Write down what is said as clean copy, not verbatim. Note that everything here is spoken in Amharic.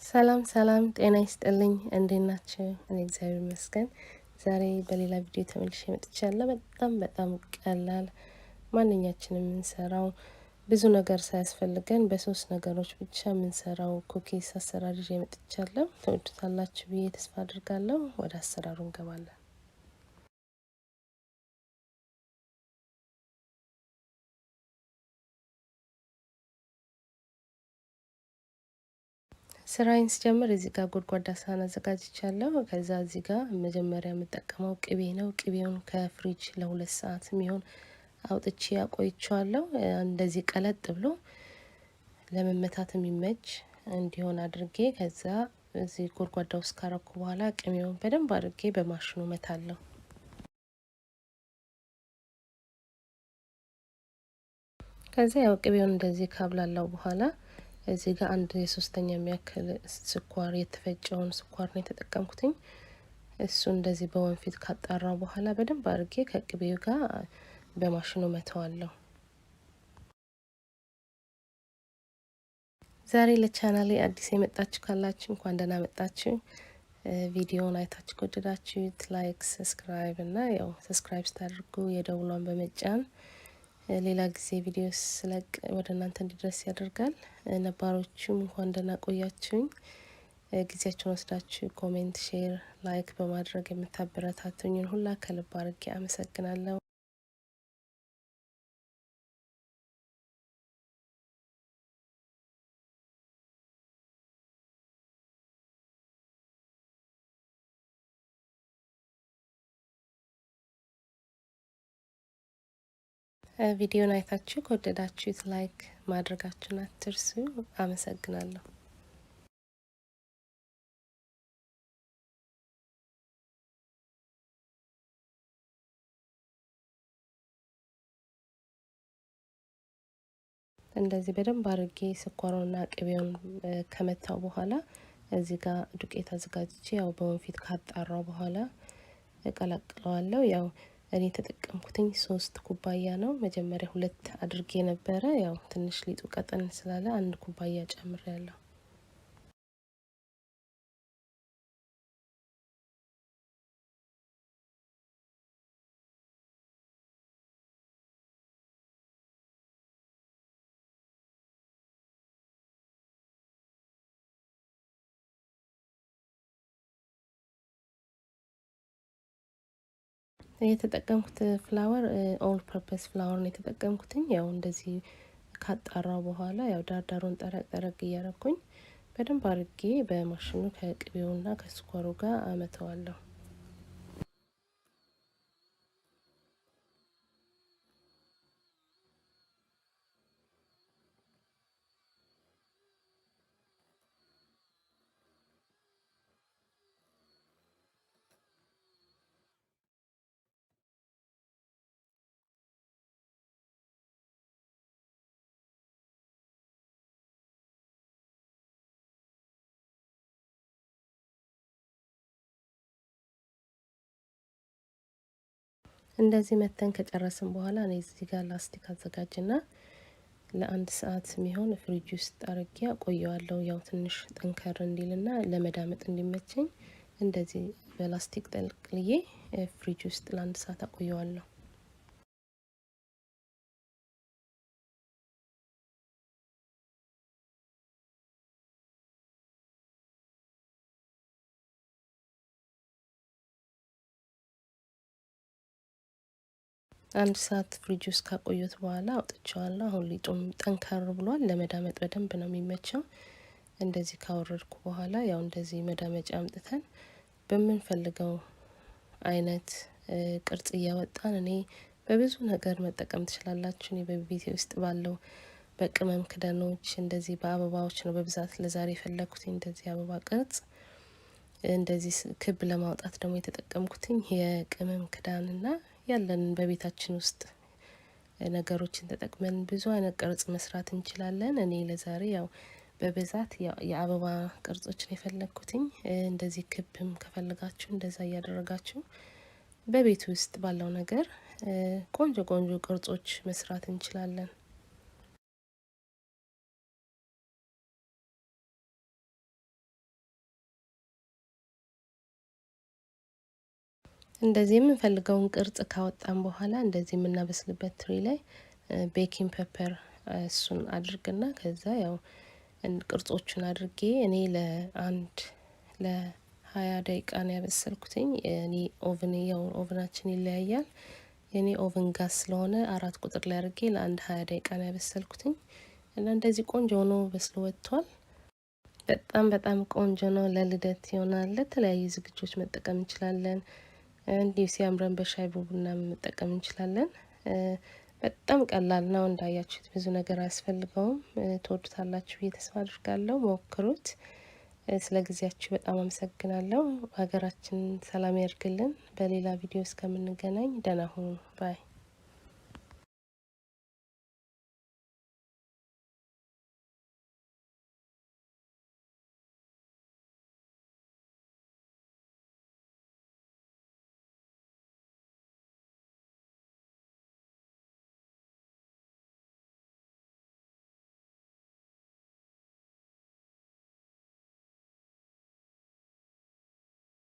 ሰላም ሰላም ጤና ይስጥልኝ እንዴት ናችሁ? እኔ እግዚአብሔር ይመስገን። ዛሬ በሌላ ቪዲዮ ተመልሼ መጥቻለሁ። በጣም ቀላል ማንኛችንም የምንሰራው ብዙ ነገር ሳያስፈልገን በሶስት ነገሮች ብቻ የምንሰራው ኩኪስ አሰራር ይዤ መጥቻለሁ። ተወዱታላችሁ ብዬ ተስፋ አድርጋለሁ። ወደ አሰራሩ እንገባለን። ስራዬን ስጀምር እዚህ ጋር ጎድጓዳ ሳህን አዘጋጅቻለሁ። ከዛ እዚህ ጋር መጀመሪያ የምጠቀመው ቅቤ ነው። ቅቤውን ከፍሪጅ ለ2 ሰዓት የሚሆን አውጥቼ አቆይቼዋለሁ። እንደዚህ ቀለጥ ብሎ ለመመታት የሚመች እንዲሆን አድርጌ ከዛ እዚህ ጎድጓዳ ውስጥ ካረኩ በኋላ ቅቤውን በደንብ አድርጌ በማሽኑ መታለሁ። ከዛ ያው ቅቤውን እንደዚህ ካብላላው በኋላ እዚህ ጋር አንድ የሶስተኛ የሚያክል ስኳር የተፈጨውን ስኳር ነው የተጠቀምኩትኝ። እሱ እንደዚህ በወንፊት ካጣራው በኋላ በደንብ አድርጌ ከቅቤው ጋር በማሽኑ መተዋለሁ። ዛሬ ለቻናሌ አዲስ የመጣችሁ ካላችሁ እንኳን ደህና መጣችሁ። ቪዲዮውን አይታችሁ ከወደዳችሁት ላይክ፣ ሰብስክራይብ እና ያው ሰብስክራይብ ስታደርጉ የደውሏን በመጫን ሌላ ጊዜ ቪዲዮ ስለቅ ወደ እናንተ እንዲደርስ ያደርጋል። ነባሮቹም እንኳን ደህና ቆያችሁኝ። ጊዜያችሁን ወስዳችሁ ኮሜንት፣ ሼር፣ ላይክ በማድረግ የምታበረታቱኝን ሁላ ከልብ አድርጌ አመሰግናለሁ። ቪዲዮን አይታችሁ ከወደዳችሁት ላይክ ማድረጋችሁን አትርሱ። አመሰግናለሁ። እንደዚህ በደንብ አድርጌ ስኳሩንና ቅቤውን ከመታው በኋላ እዚህ ጋር ዱቄት አዘጋጅቼ ያው በወንፊት ካጣራው በኋላ እቀላቅለዋለሁ። ያው እኔ የተጠቀምኩትኝ 3 ኩባያ ነው። መጀመሪያ 2 አድርጌ ነበረ። ያው ትንሽ ሊጡ ቀጠን ስላለ 1 ኩባያ ጨምሬያለሁ። የተጠቀምኩት ፍላወር ኦል ፐርፐስ ፍላወር ነው የተጠቀምኩትኝ። ያው እንደዚህ ካጣራው በኋላ ያው ዳርዳሩን ጠረቅ ጠረቅ እያረኩኝ በደንብ አድርጌ በማሽኑ ከቅቤውና ከስኳሩ ጋር አመተዋለሁ። እንደዚህ መተን ከጨረስን በኋላ እኔ እዚህ ጋር ላስቲክ አዘጋጅና ለአንድ ሰዓት የሚሆን ፍሪጅ ውስጥ አርጌ አቆየዋለሁ። ያው ትንሽ ጠንከር እንዲልና ለመዳመጥ እንዲመቸኝ እንደዚህ በላስቲክ ጠልቅልዬ ፍሪጅ ውስጥ ለአንድ ሰዓት አቆየዋለሁ። አንድ ሰዓት ፍሪጅ ውስጥ ካቆየሁት በኋላ አውጥቼዋለሁ። አሁን ሊጡም ጠንከር ብሏል። ለመዳመጥ በደንብ ነው የሚመቸው። እንደዚህ ካወረድኩ በኋላ ያው እንደዚህ መዳመጫ አምጥተን በምንፈልገው አይነት ቅርጽ እያወጣን እኔ በብዙ ነገር መጠቀም ትችላላችሁ። እኔ በቤቴ ውስጥ ባለው በቅመም ክዳኖች እንደዚህ በአበባዎች ነው በብዛት ለዛሬ የፈለኩት። እንደዚህ አበባ ቅርጽ እንደዚህ ክብ ለማውጣት ደግሞ የተጠቀምኩትኝ የቅመም ክዳንና ያለንን በቤታችን ውስጥ ነገሮችን ተጠቅመን ብዙ አይነት ቅርጽ መስራት እንችላለን። እኔ ለዛሬ ያው በብዛት የአበባ ቅርጾችን የፈለኩትኝ። እንደዚህ ክብም ከፈለጋችሁ እንደዛ እያደረጋችሁ በቤት ውስጥ ባለው ነገር ቆንጆ ቆንጆ ቅርጾች መስራት እንችላለን። እንደዚህ የምንፈልገውን ቅርጽ ካወጣን በኋላ እንደዚህ የምናበስልበት ትሪ ላይ ቤኪንግ ፔፐር እሱን አድርግና ከዛ ያው ቅርጾቹን አድርጌ እኔ ለ20 ደቂቃ ነው ያበሰልኩትኝ። እኔ ኦቭን ያው ኦቭናችን ይለያያል። የኔ ኦቭን ጋዝ ስለሆነ 4 ቁጥር ላይ አድርጌ ለአንድ 20 ደቂቃ ነው ያበሰልኩትኝ እና እንደዚህ ቆንጆ ሆኖ በስሎ ወጥቷል። በጣም ቆንጆ ነው። ለልደት ይሆናል፣ ለተለያዩ ዝግጆች መጠቀም እንችላለን። እንዲሁ ሲያምረን በሻይ ቡና መጠቀም እንችላለን። በጣም ቀላል ነው። እንዳያችሁት ብዙ ነገር አያስፈልገውም። ትወዱታላችሁ ብዬ ተስፋ አድርጋለሁ። ሞክሩት። ስለ ጊዜያችሁ በጣም አመሰግናለሁ። ሀገራችን ሰላም ያድርግልን። በሌላ ቪዲዮ እስከምንገናኝ ደህና ሁኑ ባይ